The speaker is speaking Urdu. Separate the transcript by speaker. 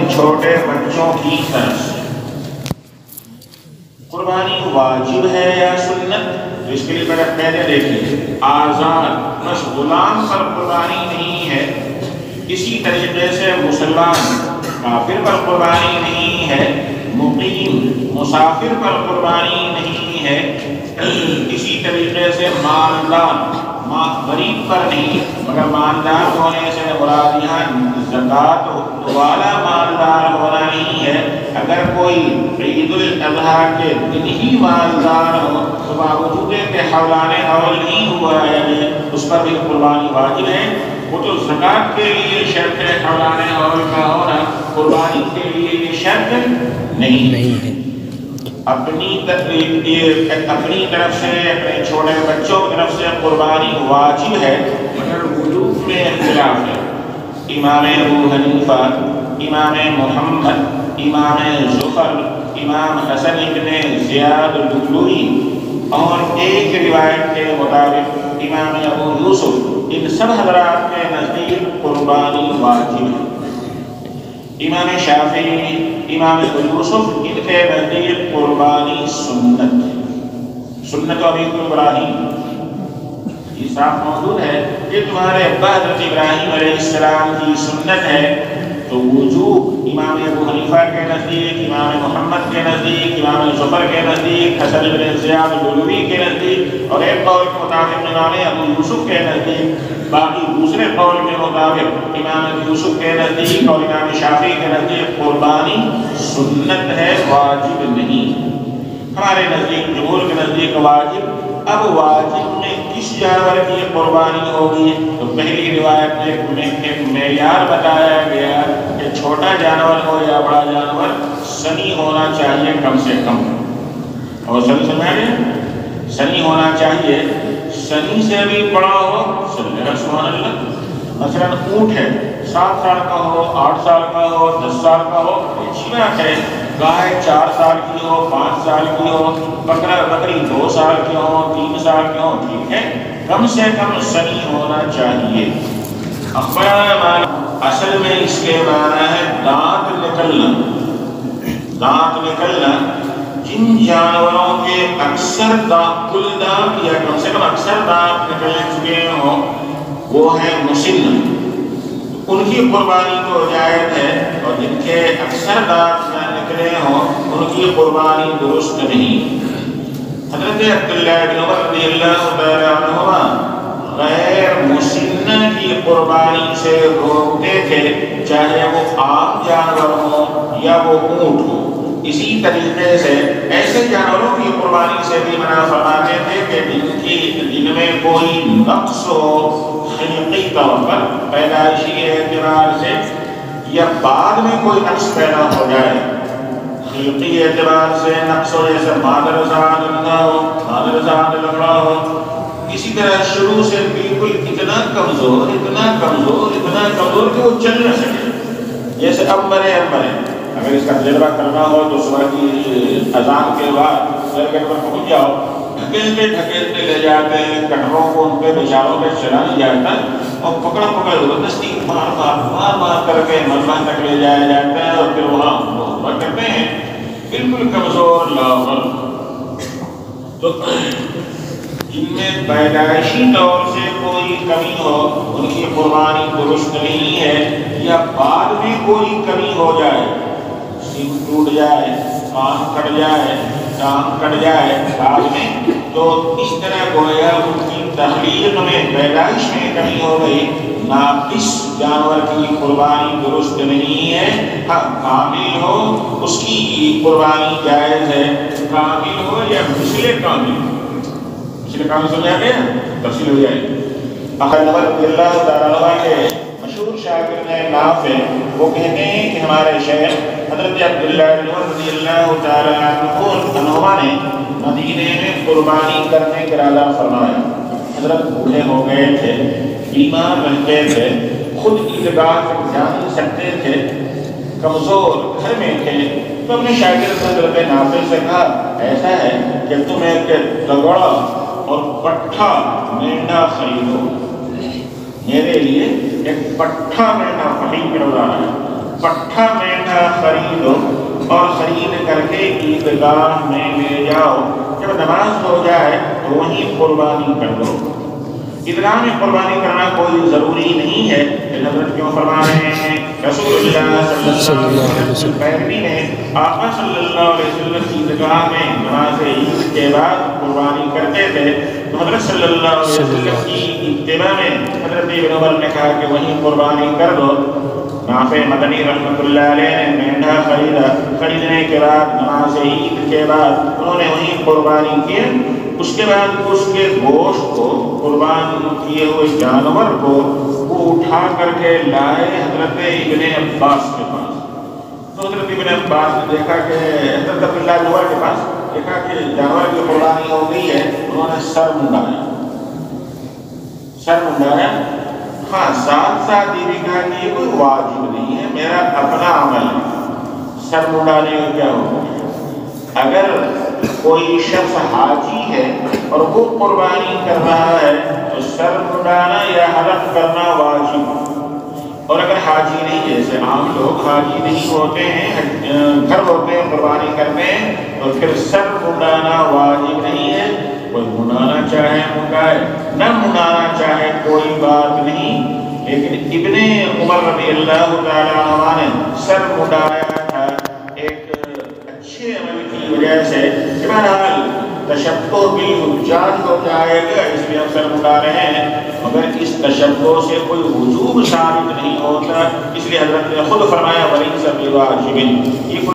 Speaker 1: چھوٹے بچوں کی طرف سے قربانی واجب ہے یا سنت؟ تو اس کے لیے پہلے دیکھیے، آزاد بس غلام پر قربانی نہیں ہے، اسی طریقے سے مسلمان کافر پر قربانی نہیں ہے، مقیم مسافر پر قربانی نہیں ہے، اسی طریقے سے مالدار غریب پر نہیں، مگر مالدار ہونے سے مراد یہاں زکوٰۃ والا مالدار ہونا نہیں ہے۔ اگر کوئی عید الاضحیٰ کے دن ہی مالدار ہو تو باوجود کہ حولان حول نہیں ہوا ہے اس پر بھی قربانی واجب ہے۔ وہ تو زکوٰۃ کے لیے شرط ہے حولان حول کا ہونا، قربانی کے لیے یہ شرط نہیں ہے۔ اپنی طرف سے اپنے چھوٹے بچوں کی طرف سے قربانی واجب ہے، مگر وجوب میں اختلاف ہے۔ امام ابو حنیفہ، امام محمد، امام ظفر، امام حسن ابن زیاد البخاری اور ایک روایت کے مطابق امام ابو یوسف، ان سب حضرات کے نزدیک قربانی واجب ہے۔ امام شافعی، امام ابو یوسف، ان کے نزدیک قربانی سنت ہے۔ سنت ابی ابراہیم یہ صاف موجود ہے کہ تمہارے ابا حضرت ابراہیم علیہ السلام کی سنت ہے، تو وجوب امام ابو حنیفہ کے نزدیک، امام محمد کے نزدیک، امام ظفر کے نزدیک، حسن بن زیاد البخاری کے نزدیک، اور ایک قول کے مطابق امام ابو یوسف کے نزدیک، باقی دوسرے قول کے مطابق امام ابو یوسف کے نزدیک اور امام شافعی کے نزدیک قربانی سنت ہے، واجب نہیں۔ ہمارے نزدیک، جمہور کے نزدیک واجب۔ اب واجب میں کس جانور کی قربانی ہوگی؟ تو پہلی روایت میں ایک معیار بتایا گیا کہ چھوٹا جانور ہو یا بڑا جانور سنی ہونا چاہیے کم سے کم، اور سنی سمجھا گیا، سنی ہونا چاہیے، سنی سے بھی بڑا ہو، سبحان اللہ۔ مثلا اونٹ ہے، 7 سال کا ہو، 8 سال کا ہو، 10 سال کا ہو، اچھی بات ہے۔ گائے 4 سال کی ہو، 5 سال کی ہو، بکری 2 سال کی ہو، 3 سال کی ہو، ٹھیک ہے، کم سے کم سنی ہونا چاہیے۔ اصل میں اس کے معنی ہے دانت نکلنا۔ دانت نکلنا جن جانوروں کے اکثر کل دانت یا کم سے کم اکثر دانت نکل چکے ہوں وہ ہیں مسن، ان کی قربانی تو جائز ہے، اور جن کے اکثر دانت نہ نکلے ہوں ان کی قربانی درست نہیں۔ حضرت عبداللہ بن عمر رضی اللہ تعالی عنہما غیر مسنہ کی قربانی سے روکتے تھے، چاہے وہ عام جانور ہو یا وہ اونٹ ہو۔ اسی طریقے سے ایسے جانوروں کی قربانی سے بھی منع فرماتے تھے کہ جن میں کوئی نقص ہو، خلقی طور پر پیدائشی اعتبار سے، یا بعد میں کوئی نقص پیدا ہو جائے، خلقی اعتبار سے نقص ہو، جیسے مادر زاد نہ ہو، مادر زاد لگڑا ہو، اسی طرح شروع سے بالکل اتنا کمزور کہ وہ چل نہ سکے، جیسے اب مرے اگر اس کا تجربہ کرنا ہو تو صبح کی اذان کے بعد گھر پر پہنچ جاؤ، ڈھکیلتے لے جاتے ہیں، کٹروں کو ان پہ بیچاروں پہ چلا جاتا ہے اور پکڑ زبردستی مار کر کے مذبح تک لے جایا جاتا ہے، اور پھر وہاں وہ کرتے ہیں بالکل کمزور لاغر۔ تو جن میں پیدائشی طور سے کوئی کمی ہو ان کی قربانی درست نہیں ہے، یا بعد میں کوئی کمی ہو جائے، سینگ ٹوٹ جائے، کان کٹ جائے، ٹانگ کٹ جائے بعد میں، تو اس طرح گویا ان کی تخلیق میں، پیدائش میں کمی ہو گئی، ناقص جانور کی قربانی درست نہیں ہے۔ ہاں کامل ہو اس کی قربانی جائز ہے، کامل ہو یا مثل کامل سمجھا گیا، تفصیل ہو جائے گی۔ احمد رضی اللہ تعالیٰ عنہ کے مشہور شاگرد ہیں نافع، وہ کہتے ہیں کہ ہمارے شیخ حضرت عبداللہ بن عمر رضی اللہ تعالیٰ عنہما نے مدینے میں قربانی کرنے کا ارادہ فرمایا۔ حضرت بوڑھے ہو گئے تھے، بیمار رہتے تھے، خود عیدگاہ تک جا نہیں سکتے تھے، کمزور گھر میں تھے، تو اپنے شاگرد حضرت نافع سے کہا ایسا ہے کہ تم ایک تگڑا اور پٹھا مینڈا خریدو، میرے لیے ایک پٹھا مینڈا فقیر کروانا ہے، پٹھا مینڈھا خریدو اور خرید کر کے عیدگاہ میں لے جاؤ، جب نماز ہو جائے تو وہیں قربانی کر دو۔ عیدگاہ میں قربانی کرنا کوئی ضروری نہیں ہے، حضرت کیوں فرما رہے ہیں؟ رسول اللہ صلی اللہ علیہ وسلم پیروی میں آقا صلی اللہ علیہ وسلم عیدگاہ میں نماز عید کے بعد قربانی کرتے تھے، تو حضرت صلی اللہ علیہ وسلم کی اتباع میں حضرت ابن عمر نے کہا کہ وہیں قربانی کر دو۔ نافع مدنی رحمۃ اللہ علیہ نے مینڈھا خریدا، خریدنے کے بعد نماز عید کے بعد انہوں نے وہیں قربانی کی۔ اس کے بعد اس کے گوشت کو، قربان کیے ہوئے جانور کو وہ اٹھا کر کے لائے حضرت ابن عباس کے پاس۔ تو حضرت ابن عباس نے دیکھا کہ حضرت عبداللہ بن عمر کے پاس دیکھا کہ جانور کی قربانی ہو گئی ہے، انہوں نے سر منڈایا، سر منڈایا۔ ہاں ساتھ ساتھ یہ بھی کہا کہ یہ کوئی واجب نہیں ہے، میرا اپنا عمل ہے۔ سر منڈانے کا کیا ہوگا؟ اگر کوئی شخص حاجی ہے اور وہ قربانی کر رہا ہے تو سر منڈانا یا حلق کرنا واجب، اور اگر حاجی نہیں، جیسے عام لوگ حاجی نہیں ہوتے ہیں، گھر ہوتے ہیں قربانی کرتے ہیں، تو پھر سر منڈانا واجب نہیں ہے۔ کوئی منڈانا چاہے منڈائے، نہ منڈانا چاہے کوئی بات نہیں، لیکن ابن عمر رضی اللہ تعالیٰ عنہ نے سر منڈایا تھا ایک اچھے عمل کی وجہ سے۔ بہرحال تشبہ بالحجاج ہو جائے گا، اس لیے ہم سر منڈا رہے ہیں، مگر اس تشبہ سے کوئی وجوب ثابت نہیں ہوتا، اس لیے حضرت نے خود فرمایا وَلَيْسَ بِوَاجِبٍ، یہ